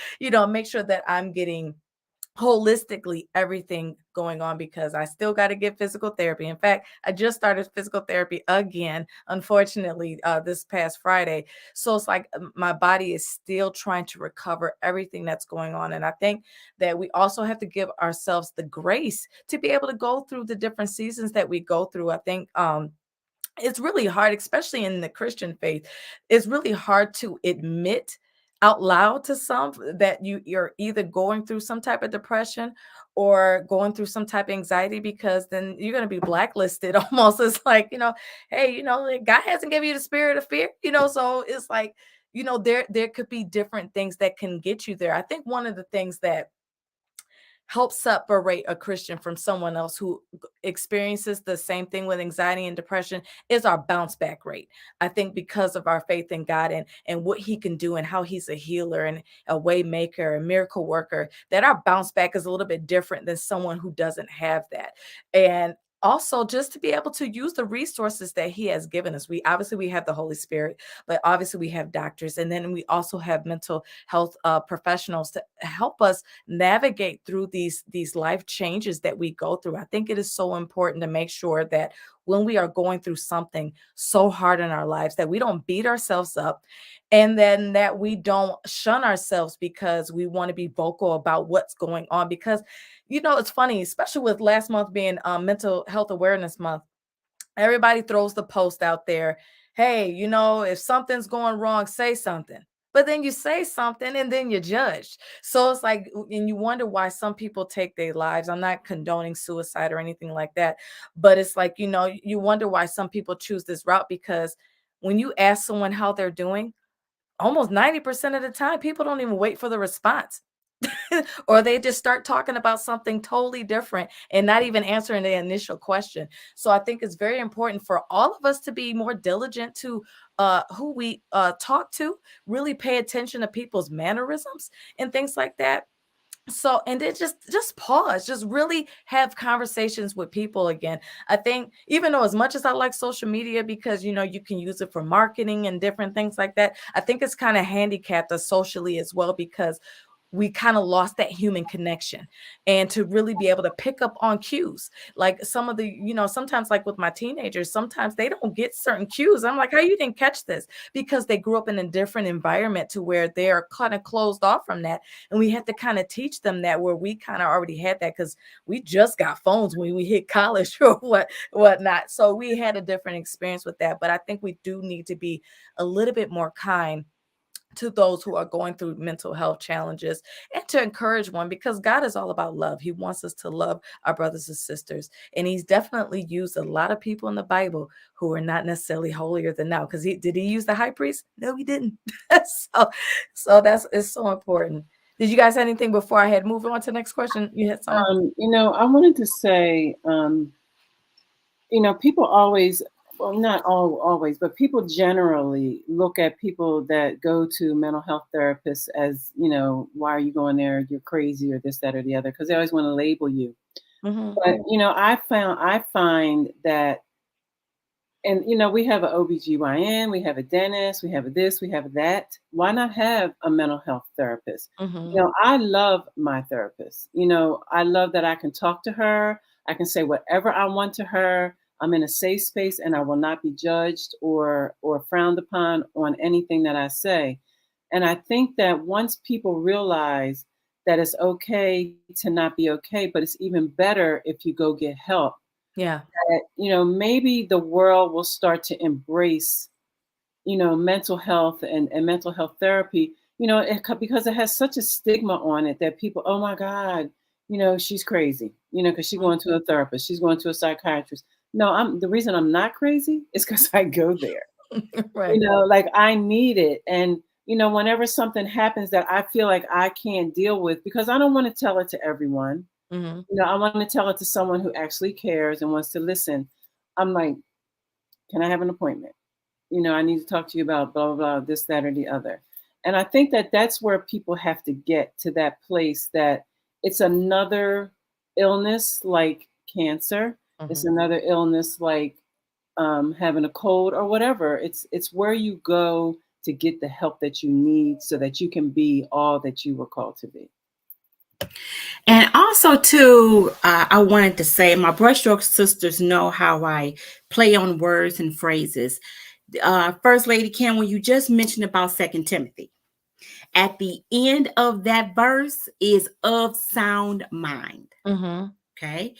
make sure that I'm getting holistically everything going on, because I still got to get physical therapy. In fact, I just started physical therapy again, unfortunately, this past Friday. So it's like my body is still trying to recover everything that's going on. And I think that we also have to give ourselves the grace to be able to go through the different seasons that we go through. I think it's really hard, especially in the Christian faith. It's really hard to admit out loud to some that you're either going through some type of depression or going through some type of anxiety, because then you're going to be blacklisted almost. It's like, hey, like, God hasn't given you the spirit of fear, so it's like, there could be different things that can get you there. I think one of the things that help separate a Christian from someone else who experiences the same thing with anxiety and depression is our bounce back rate. I think because of our faith in God and what he can do and how he's a healer and a way maker, a miracle worker, that our bounce back is a little bit different than someone who doesn't have that. And also just to be able to use the resources that he has given us. We obviously we have the Holy Spirit, but obviously we have doctors, and then we also have mental health professionals to help us navigate through these life changes that we go through. I think it is so important to make sure that when we are going through something so hard in our lives, that we don't beat ourselves up, and then that we don't shun ourselves because we want to be vocal about what's going on. Because it's funny, especially with last month being mental health awareness month. Everybody throws the post out there, hey, if something's going wrong, say something. But then you say something and then you're judged. So it's like, and you wonder why some people take their lives. I'm not condoning suicide or anything like that, but it's like, you wonder why some people choose this route, because when you ask someone how they're doing, almost 90% of the time, people don't even wait for the response. Or they just start talking about something totally different and not even answering the initial question. So I think it's very important for all of us to be more diligent to who we talk to, really pay attention to people's mannerisms and things like that. So, and then just pause, just really have conversations with people again. I think, even though as much as I like social media, because you can use it for marketing and different things like that, I think it's kind of handicapped us socially as well, because we kind of lost that human connection, and to really be able to pick up on cues. Like some of the, sometimes, like with my teenagers, sometimes they don't get certain cues. I'm like, how you didn't catch this? Because they grew up in a different environment to where they're kind of closed off from that. And we had to kind of teach them that, where we kind of already had that, because we just got phones when we hit college or whatnot. So we had a different experience with that. But I think we do need to be a little bit more kind to those who are going through mental health challenges, and to encourage one, because God is all about love. He wants us to love our brothers and sisters. And he's definitely used a lot of people in the Bible who are not necessarily holier than thou. Because did he use the high priest? No, he didn't. so it's so important. Did you guys have anything before I had moved on to the next question? You had something? I wanted to say, people always, well, not always, but people generally look at people that go to mental health therapists as, why are you going there? You're crazy, or this, that, or the other, because they always want to label you. Mm-hmm. But, I find that, and, we have an OBGYN, we have a dentist, we have a this, we have that. Why not have a mental health therapist? Mm-hmm. I love my therapist. I love that I can talk to her. I can say whatever I want to her. I'm in a safe space, and I will not be judged or frowned upon on anything that I say. And I think that once people realize that it's okay to not be okay, but it's even better if you go get help. Yeah. That, maybe the world will start to embrace, mental health and mental health therapy, because it has such a stigma on it that people, oh my God, she's crazy, because she's going to a therapist, she's going to a psychiatrist. No, the reason I'm not crazy is because I go there. Right. Like I need it. And, whenever something happens that I feel like I can't deal with, because I don't want to tell it to everyone. Mm-hmm. I want to tell it to someone who actually cares and wants to listen. I'm like, can I have an appointment? I need to talk to you about blah, blah, blah, this, that, or the other. And I think that that's where people have to get to that place, that it's another illness like cancer. Mm-hmm. It's another illness like having a cold or whatever. It's where you go to get the help that you need so that you can be all that you were called to be. And also, too, I wanted to say, my Brushstrokes sisters know how I play on words and phrases. First Lady Kim, when you just mentioned about 2 Timothy, at the end of that verse is of sound mind. Mm-hmm. Okay.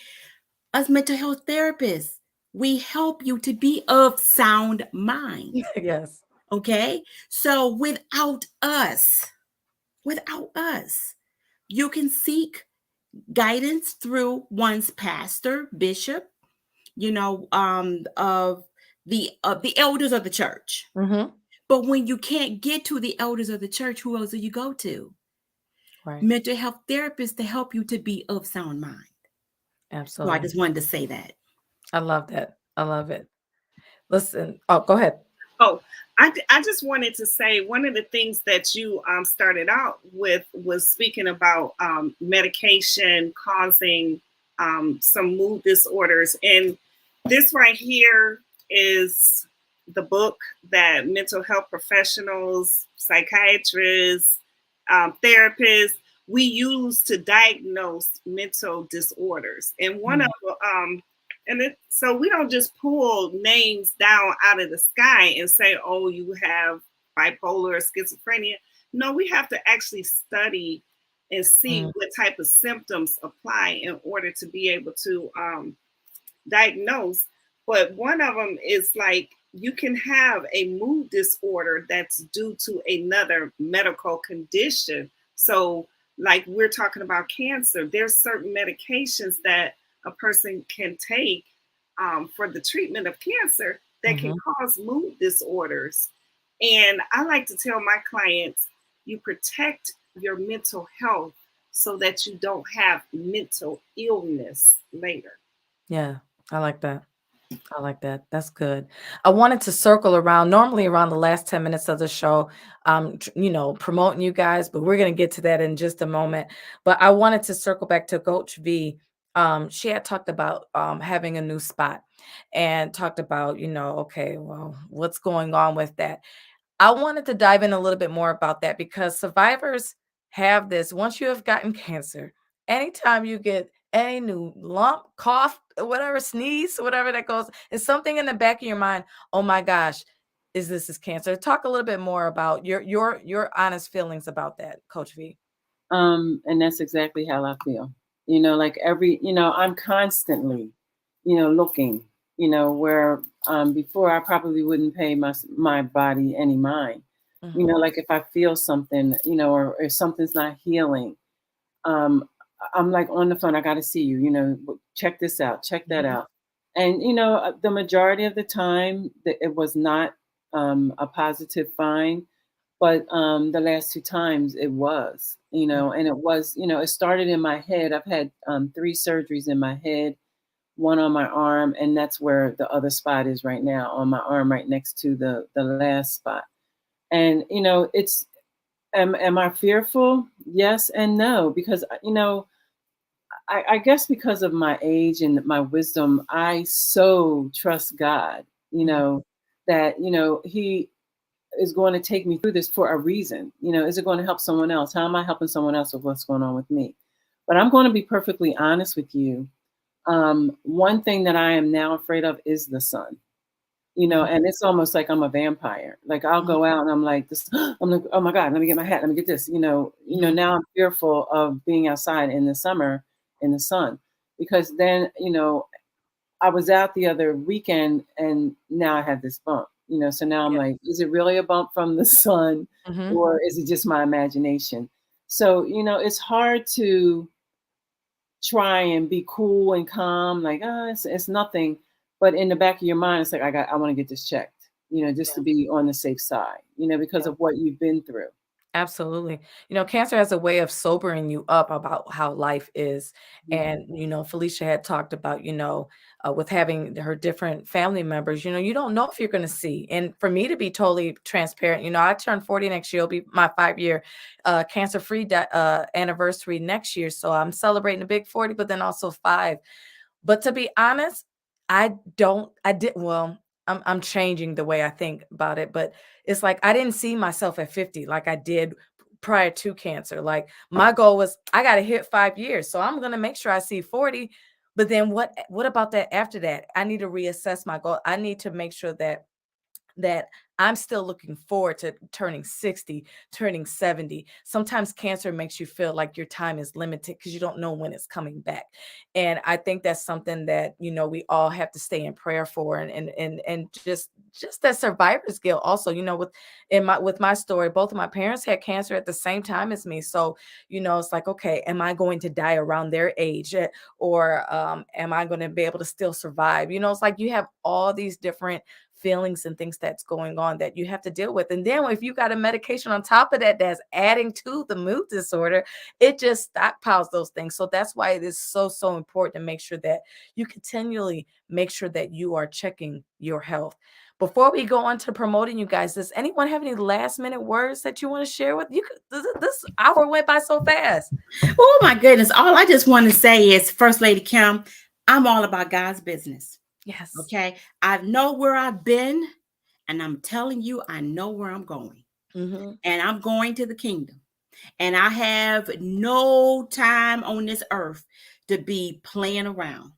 Us mental health therapists, we help you to be of sound mind. Yes. Okay. So without us, you can seek guidance through one's pastor, bishop, of the elders of the church. Mm-hmm. But when you can't get to the elders of the church, who else do you go to? mental health therapists to help you to be of sound mind. So I Absolutely. just wanted to say that. I love that. I love it. Listen. Oh, go ahead. Oh, I just wanted to say one of the things that you started out with was speaking about medication causing some mood disorders. And this right here is the book that mental health professionals, psychiatrists, therapists, we use to diagnose mental disorders. And one of so we don't just pull names down out of the sky and say, oh, you have bipolar or schizophrenia. No, we have to actually study and see what type of symptoms apply in order to be able to diagnose. But one of them is like you can have a mood disorder that's due to another medical condition. So like we're talking about cancer, there's certain medications that a person can take for the treatment of cancer that can cause mood disorders. And I like to tell my clients, you protect your mental health so that you don't have mental illness later. Yeah, I like that. I like that. That's good. I wanted to circle around, normally around the last 10 minutes of the show, promoting you guys, but we're going to get to that in just a moment. But I wanted to circle back to Coach V. She had talked about having a new spot and talked about, okay, well, what's going on with that? I wanted to dive in a little bit more about that because survivors have this. Once you have gotten cancer, anytime you get any new lump, cough, whatever, sneeze, whatever that goes, it's something in the back of your mind. Oh my gosh, is cancer? Talk a little bit more about your honest feelings about that, Coach V. And that's exactly how I feel. Like I'm constantly, looking, where before I probably wouldn't pay my body any mind. Like if I feel something, or if something's not healing, I'm like on the phone, I got to see you, check this out, check that out. And, the majority of the time it was not a positive find, but the last 2 times it was, and it was, it started in my head. I've had 3 surgeries in my head, 1 on my arm, and that's where the other spot is right now, on my arm, right next to the last spot. And, it's, am I fearful? Yes and no, because, I guess because of my age and my wisdom, I so trust God, that, He is going to take me through this for a reason. Is it going to help someone else? How am I helping someone else with what's going on with me? But I'm going to be perfectly honest with you. One thing that I am now afraid of is the sun. And it's almost like I'm a vampire. Like I'll go out and I'm like this, I'm like, oh my God, let me get my hat, let me get this, now I'm fearful of being outside in the summer in the sun, because then, I was out the other weekend and now I have this bump, so now I'm like, is it really a bump from the sun or is it just my imagination? So, it's hard to try and be cool and calm, like, it's nothing. But in the back of your mind, it's like, I want to get this checked, just to be on the safe side, because of what you've been through. Absolutely. Cancer has a way of sobering you up about how life is. And, Felicia had talked about, with having her different family members, you don't know if you're going to see. And for me to be totally transparent, I turn 40 next year. It'll be my 5-year cancer-free anniversary next year. So I'm celebrating a big 40, but then also 5. But to be honest, I'm changing the way I think about it, but it's like I didn't see myself at 50 like I did prior to cancer. Like my goal was I got to hit 5 years. So I'm going to make sure I see 40. But then what about that after that? I need to reassess my goal. I need to make sure that I'm still looking forward to turning 60, turning 70. Sometimes cancer makes you feel like your time is limited because you don't know when it's coming back. And I think that's something that, we all have to stay in prayer for, and just that survivor's guilt also, with my story, both of my parents had cancer at the same time as me. So, it's like, okay, am I going to die around their age, or am I going to be able to still survive? It's like you have all these different feelings and things that's going on that you have to deal with. And then if you got a medication on top of that that's adding to the mood disorder, it just stockpiles those things. So that's why it is so important to make sure that you continually make sure that you are checking your health. Before we go on to promoting you guys, does anyone have any last minute words that you want to share with you? This hour went by so fast. Oh my goodness. All I just want to say is, First Lady Kim, I'm all about God's business. Yes. Okay. I know where I've been, and I'm telling you, I know where I'm going. Mm-hmm. And I'm going to the kingdom. And I have no time on this earth to be playing around.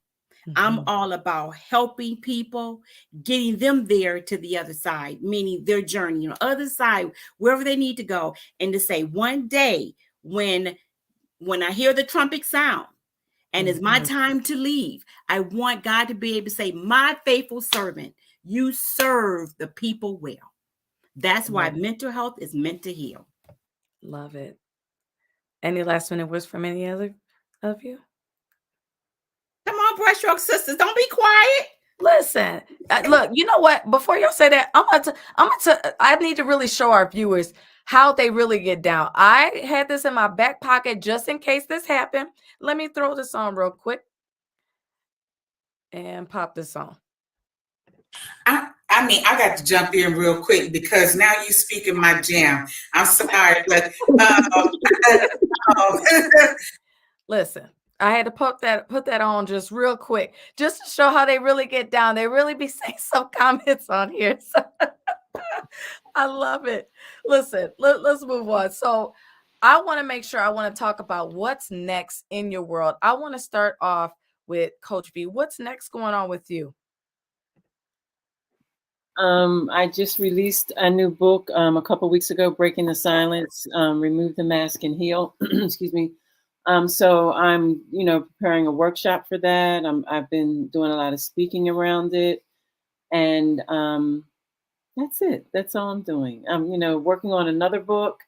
Mm-hmm. I'm all about helping people, getting them there to the other side, meaning their journey, other side, wherever they need to go. And to say one day when I hear the trumpet sound and it's my time to leave, I want God to be able to say, my faithful servant, you serve the people well. That's why mental health is meant to heal. Love it. Any last minute words from any other of you? Come on, Brushstrokes sisters, don't be quiet. Listen, look, you know what? Before y'all say that, I need to really show our viewers how they really get down. I had this in my back pocket just in case this happened. Let me throw this on real quick and pop this on. I mean, I got to jump in real quick because now you speak in my jam. I'm sorry, but listen, I had to put that on just real quick, just to show how they really get down. They really be saying some comments on here. So I love it. Listen, let's move on. So I want to make sure I want to talk about what's next in your world. I want to start off with Coach V. What's next going on with you? I just released a new book a couple weeks ago, Breaking the Silence, Remove the Mask and Heal. Excuse me. So I'm, preparing a workshop for that. I've been doing a lot of speaking around it, and that's it. That's all I'm doing. I'm, working on another book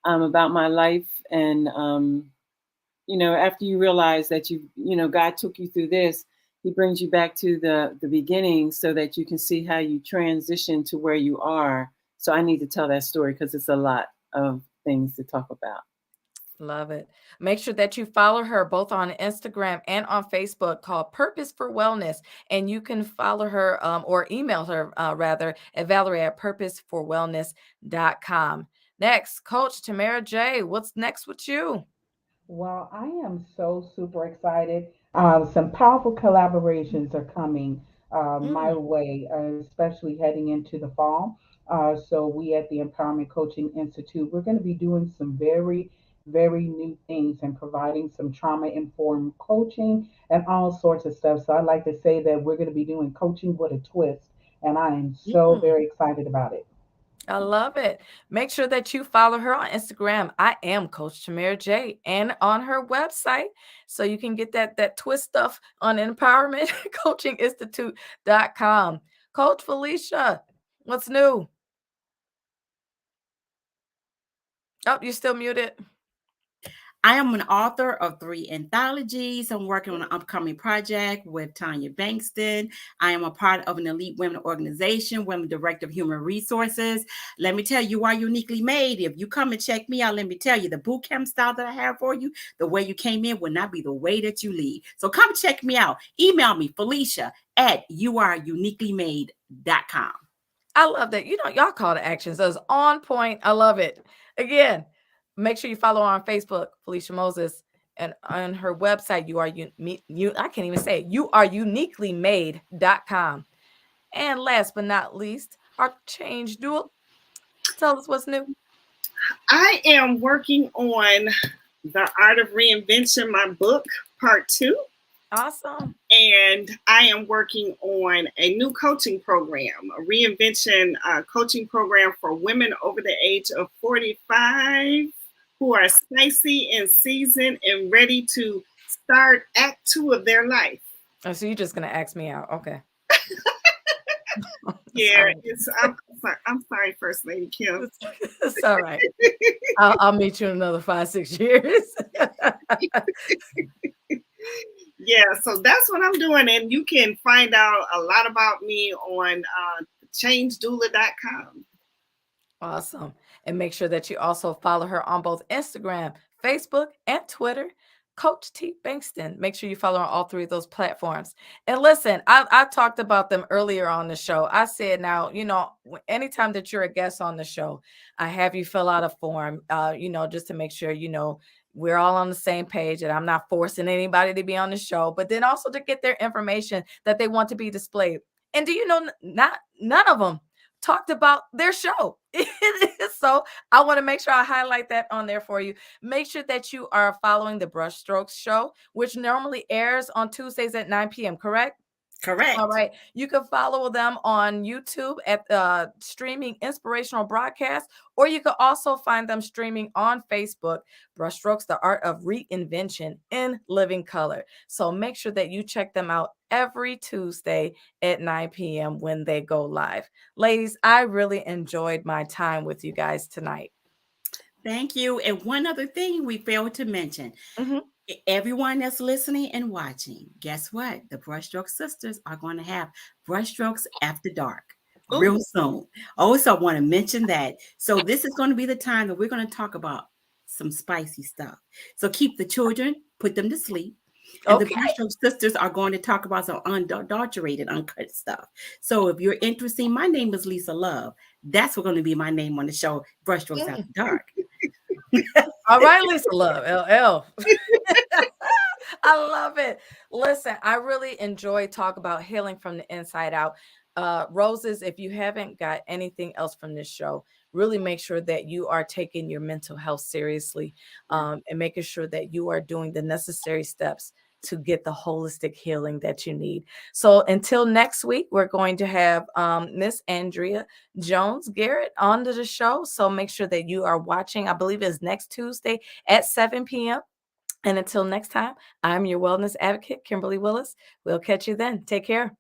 about my life, and after you realize that God took you through this, He brings you back to the beginning so that you can see how you transition to where you are. So I need to tell that story because it's a lot of things to talk about. Love it. Make sure that you follow her both on Instagram and on Facebook, called Purpose for Wellness. And you can follow her or email her rather at Valerie@purposeforwellness.com. Next, Coach Tamara J. What's next with you? Well, I am so super excited. Some powerful collaborations are coming my way, especially heading into the fall. So we at the Empowerment Coaching Institute, we're going to be doing some very, very new things and providing some trauma-informed coaching and all sorts of stuff. So I'd like to say that we're going to be doing coaching with a twist, and I am so very excited about it. I love it. Make sure that you follow her on Instagram. I am Coach Tamara J, and on her website, so you can get that twist stuff on empowermentcoachinginstitute.com. Coach Felicia, what's new? Oh, you're still muted. I am an author of 3 anthologies. I'm working on an upcoming project with Tanya Bankston. I am a part of an elite women organization, Women Director of Human Resources. Let me tell you, you are uniquely made. If you come and check me out, let me tell you, the boot camp style that I have for you, the way you came in will not be the way that you leave. So come check me out. Email me, Felicia@youareuniquelymade.com. I love that. Y'all call to action. So it's on point. I love it. Again, make sure you follow her on Facebook, Felicia Moses, and on her website, I can't even say it, youareuniquelymade.com. And last but not least, our change duel. Tell us what's new. I am working on The Art of Reinvention, my book, part 2. Awesome. And I am working on a new coaching program, a reinvention coaching program for women over the age of 45 who are spicy and seasoned and ready to start Act 2 of their life. Oh, so you're just going to ask me out. Okay. Yeah, I'm sorry, First Lady Kim. It's all right. I'll meet you in another 5-6 years. Yeah, so that's what I'm doing. And you can find out a lot about me on changedoula.com. Awesome. And make sure that you also follow her on both Instagram, Facebook, and Twitter. Coach T. Bankston. Make sure you follow her on all three of those platforms. And listen, I talked about them earlier on the show. I said, now, anytime that you're a guest on the show, I have you fill out a form, just to make sure, we're all on the same page and I'm not forcing anybody to be on the show, but then also to get their information that they want to be displayed. And do you know, none of them talked about their show. So I want to make sure I highlight that on there for you. Make sure that you are following the Brushstrokes show, which normally airs on Tuesdays at 9 p.m., correct? Correct. All right. You can follow them on YouTube at streaming inspirational broadcast, or you can also find them streaming on Facebook, Brushstrokes, the art of reinvention in living color. So make sure that you check them out every Tuesday at 9 p.m. when they go live. Ladies, I really enjoyed my time with you guys tonight. Thank you. And one other thing we failed to mention. Mm-hmm. Everyone that's listening and watching, guess what? The Brushstrokes sisters are going to have Brushstrokes After Dark real soon. Also, I want to mention that. So this is going to be the time that we're going to talk about some spicy stuff. So keep the children, put them to sleep. And the Brushstrokes sisters are going to talk about some unadulterated, uncut stuff. So if you're interested, my name is Lisa Love. That's going to be my name on the show, Brushstrokes After Dark. All right, Lisa Love, LL. I love it. Listen, I really enjoy talk about healing from the inside out. Roses, if you haven't got anything else from this show, really make sure that you are taking your mental health seriously, and making sure that you are doing the necessary steps to get the holistic healing that you need. So until next week, we're going to have Miss Andrea Jones Garrett on to the show. So make sure that you are watching. I believe it's next Tuesday at 7 p.m. And until next time, I'm your wellness advocate, Kimberly Willis. We'll catch you then. Take care.